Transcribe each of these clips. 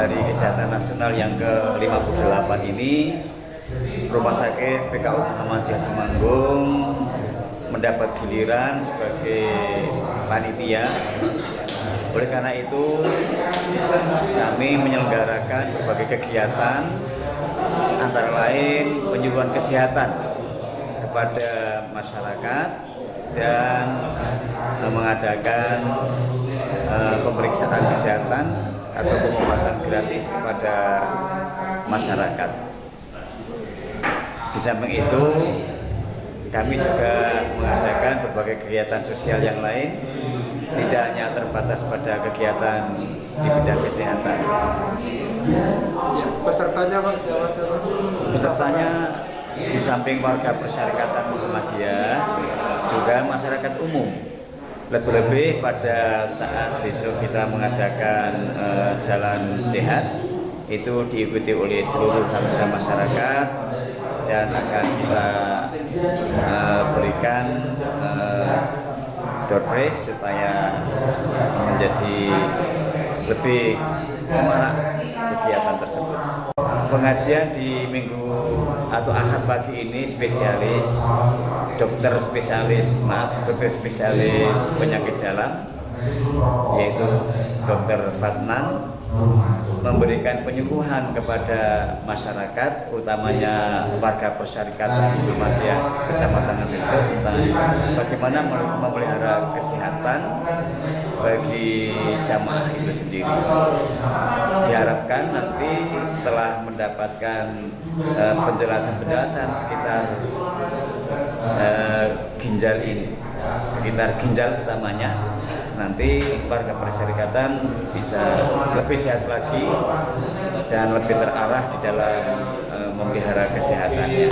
Hari Kesehatan Nasional yang ke-58 ini, Rumah Sakit PKU Muhammadiyah Temanggung mendapat giliran sebagai panitia. Oleh karena itu, kami menyelenggarakan berbagai kegiatan, antara lain penyuluhan kesehatan kepada masyarakat dan mengadakan pemeriksaan kesehatan atau pengobatan gratis kepada masyarakat. Di samping itu, kami juga mengadakan berbagai kegiatan sosial yang lain, tidak hanya terbatas pada kegiatan di bidang kesehatan. Ya, pesertanya Pak, siapa? Pesertanya di samping warga persyarikatan Muhammadiyah, juga masyarakat umum. Lebih-lebih pada saat besok kita mengadakan jalan sehat, itu diikuti oleh seluruh lapisan masyarakat dan akan kita berikan door prize supaya menjadi lebih semarak kegiatan tersebut. Pengajian di minggu atau Ahad pagi ini dokter spesialis penyakit dalam, yaitu Dr. Fatnan, memberikan penyuluhan kepada masyarakat, utamanya warga persyarikatan Muhammadiyah Kecamatan Ngantirjo, tentang bagaimana memelihara kesehatan bagi jamaah itu sendiri. Diharapkan nanti setelah mendapatkan penjelasan sekitar ginjal ini, sekitar ginjal utamanya, nanti warga persyarikatan bisa lebih sehat lagi dan lebih terarah di dalam memelihara kesehatannya.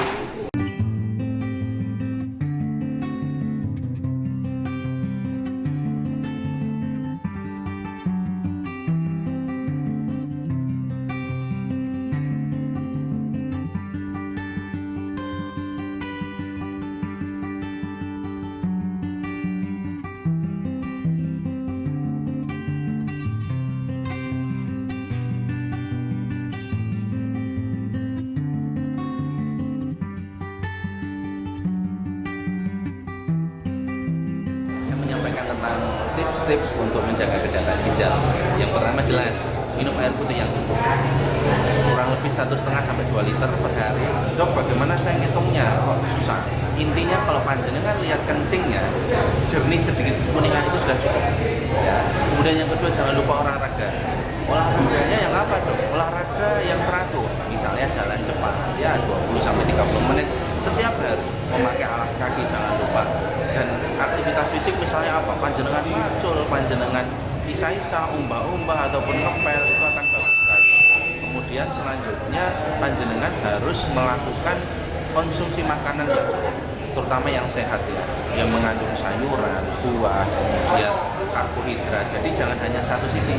Menyampaikan tentang tips-tips untuk menjaga kesehatan ginjal. Yang pertama jelas, minum air putih yang cukup, kurang lebih 1,5 sampai 2 liter per hari. Dok, bagaimana saya ngitungnya? Kok susah? Intinya kalau panjenengan lihat kencingnya jernih sedikit kuningan itu sudah cukup. Ya. Kemudian yang kedua, jangan lupa olahraga. Olahraganya yang apa, Dok? Olahraga yang teratur, misalnya jalan cepat, ya 20 sampai 30 menit setiap hari. Memakai alas kaki jangan lupa. Dan aktivitas fisik misalnya apa? Panjenengan macul, panjenengan isa-isa, umbah-umbah ataupun ngepel, itu akan bagus sekali. Kemudian selanjutnya panjenengan harus melakukan konsumsi makanan yang cukup, terutama yang sehat ya, yang mengandung sayuran, buah, kemudian karbohidrat. Jadi jangan hanya satu sisi,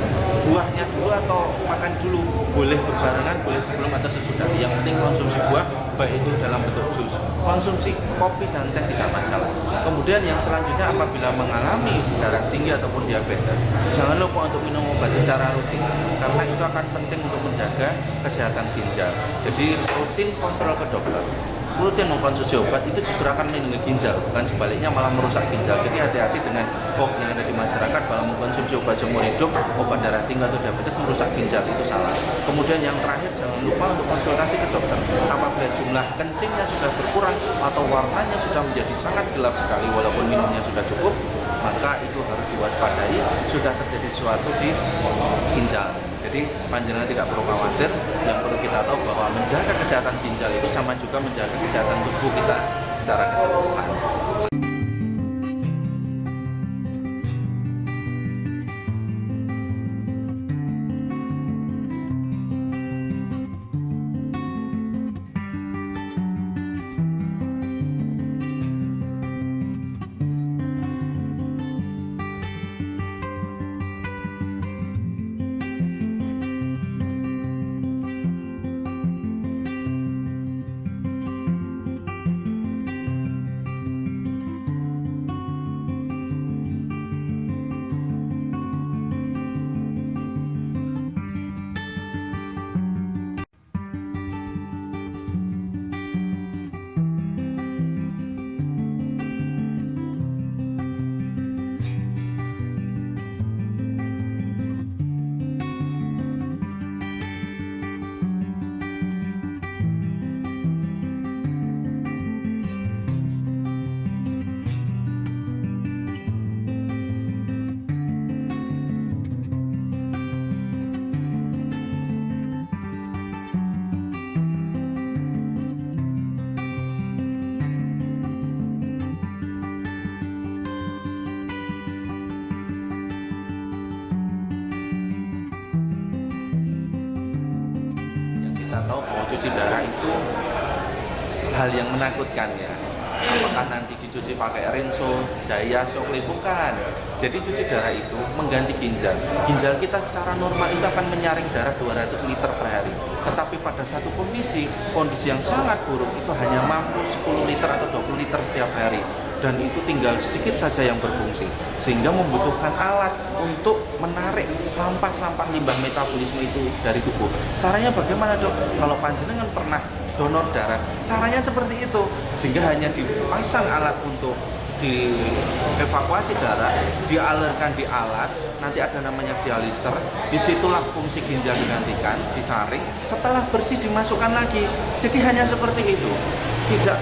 buahnya dulu atau makan dulu, boleh berbarengan, boleh sebelum atau sesudah. Yang penting konsumsi buah, baik itu dalam bentuk jus, konsumsi kopi dan teh tidak masalah. Kemudian yang selanjutnya, apabila mengalami darah tinggi ataupun diabetes, jangan lupa untuk minum obat secara rutin, karena itu akan penting untuk menjaga kesehatan ginjal. Jadi rutin kontrol ke dokter, rutin mengkonsumsi obat, itu justru akan melindungi ginjal, bukan sebaliknya malah merusak ginjal. Jadi hati-hati dengan hoax yang ada di masyarakat bahwa mengkonsumsi obat seumur hidup, obat darah tinggi atau diabetes merusak ginjal, itu salah. Kemudian yang terakhir, jangan lupa untuk konsultasi ke dokter. Apabila jumlah kencingnya sudah berkurang atau warnanya sudah menjadi sangat gelap sekali walaupun minumnya sudah cukup, maka itu harus diwaspadai, sudah terjadi sesuatu di ginjal. Jadi panjenengan tidak perlu khawatir. Yang perlu kita tahu bahwa menjaga kesehatan ginjal itu sama juga menjaga kesehatan tubuh kita secara keseluruhan. kita tahu bahwa cuci darah itu hal yang menakutkan ya. Apakah nanti dicuci pakai rinso, daya, sokle, bukan. Jadi cuci darah itu mengganti ginjal. Ginjal kita secara normal itu akan menyaring darah 200 liter per hari. Tetapi pada satu kondisi yang sangat buruk itu hanya mampu 10 liter atau 20 liter setiap hari. Dan itu tinggal sedikit saja yang berfungsi. Sehingga membutuhkan alat untuk menarik sampah-sampah limbah metabolisme itu dari tubuh. Caranya bagaimana, Dok? Kalau panjenengan pernah donor darah, caranya seperti itu, sehingga hanya dipasang alat untuk dievakuasi darah, dialirkan di alat, nanti ada namanya dialister, disitulah fungsi ginjal digantikan, disaring, setelah bersih dimasukkan lagi. Jadi hanya seperti itu, tidak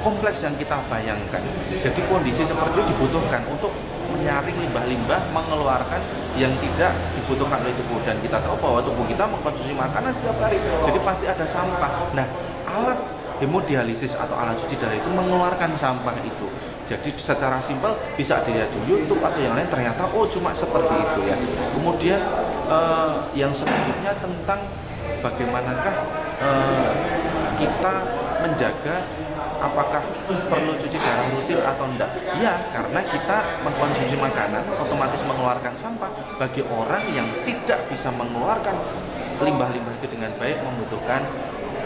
kompleks yang kita bayangkan. Jadi kondisi seperti itu dibutuhkan untuk menyaring limbah-limbah, mengeluarkan yang tidak dibutuhkan oleh tubuh. Dan kita tahu bahwa tubuh kita mengkonsumsi makanan setiap hari, jadi pasti ada sampah. Nah, alat hemodialisis atau alat cuci darah itu mengeluarkan sampah itu. Jadi secara simpel bisa dilihat di YouTube atau yang lain, ternyata oh cuma seperti itu ya. Kemudian yang selanjutnya tentang bagaimanakah kita menjaga apakah perlu cuci darah rutin atau enggak? Ya, karena kita mengkonsumsi makanan otomatis mengeluarkan sampah. Bagi orang yang tidak bisa mengeluarkan limbah-limbah itu dengan baik, membutuhkan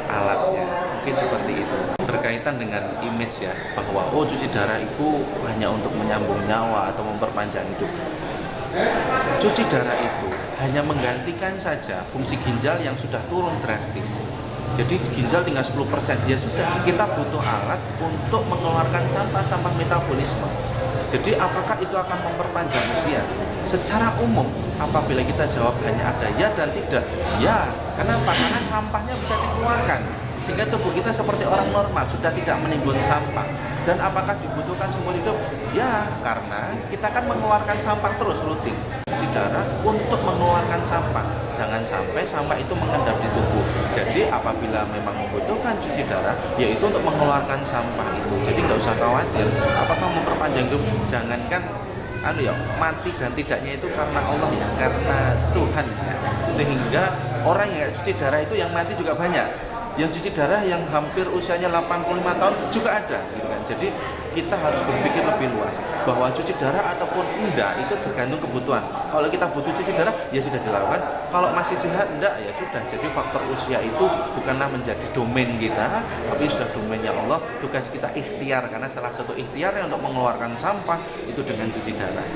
alatnya. Mungkin seperti itu. Berkaitan dengan image ya, bahwa oh cuci darah itu hanya untuk menyambung nyawa atau memperpanjang hidup. Cuci darah itu hanya menggantikan saja fungsi ginjal yang sudah turun drastis. Jadi ginjal tinggal 10%, ya sudah, kita butuh alat untuk mengeluarkan sampah-sampah metabolisme. Jadi apakah itu akan memperpanjang usia? Secara umum, apabila kita jawab hanya ada ya dan tidak, ya. Kenapa? Karena sampahnya bisa dikeluarkan, sehingga tubuh kita seperti orang normal, sudah tidak menimbun sampah. Dan apakah dibutuhkan seumur hidup? Ya, karena kita kan mengeluarkan sampah terus rutin. Cuci darah untuk mengeluarkan sampah. Jangan sampai sampah itu mengendap di tubuh. Jadi apabila memang membutuhkan cuci darah, yaitu untuk mengeluarkan sampah itu. Jadi nggak usah khawatir. Apakah memperpanjang hidup? Jangankan mati dan tidaknya itu karena Allah ya, karena Tuhan ya. Sehingga orang yang cuci darah itu yang mati juga banyak. Yang cuci darah yang hampir usianya 85 tahun juga ada gitu kan. Jadi kita harus berpikir lebih luas bahwa cuci darah ataupun enggak itu tergantung kebutuhan. Kalau kita butuh cuci darah ya sudah dilakukan, kalau masih sehat enggak ya sudah. Jadi faktor usia itu bukanlah menjadi domain kita, tapi sudah domainnya Allah. Tugas kita ikhtiar, karena salah satu ikhtiarnya untuk mengeluarkan sampah itu dengan cuci darah.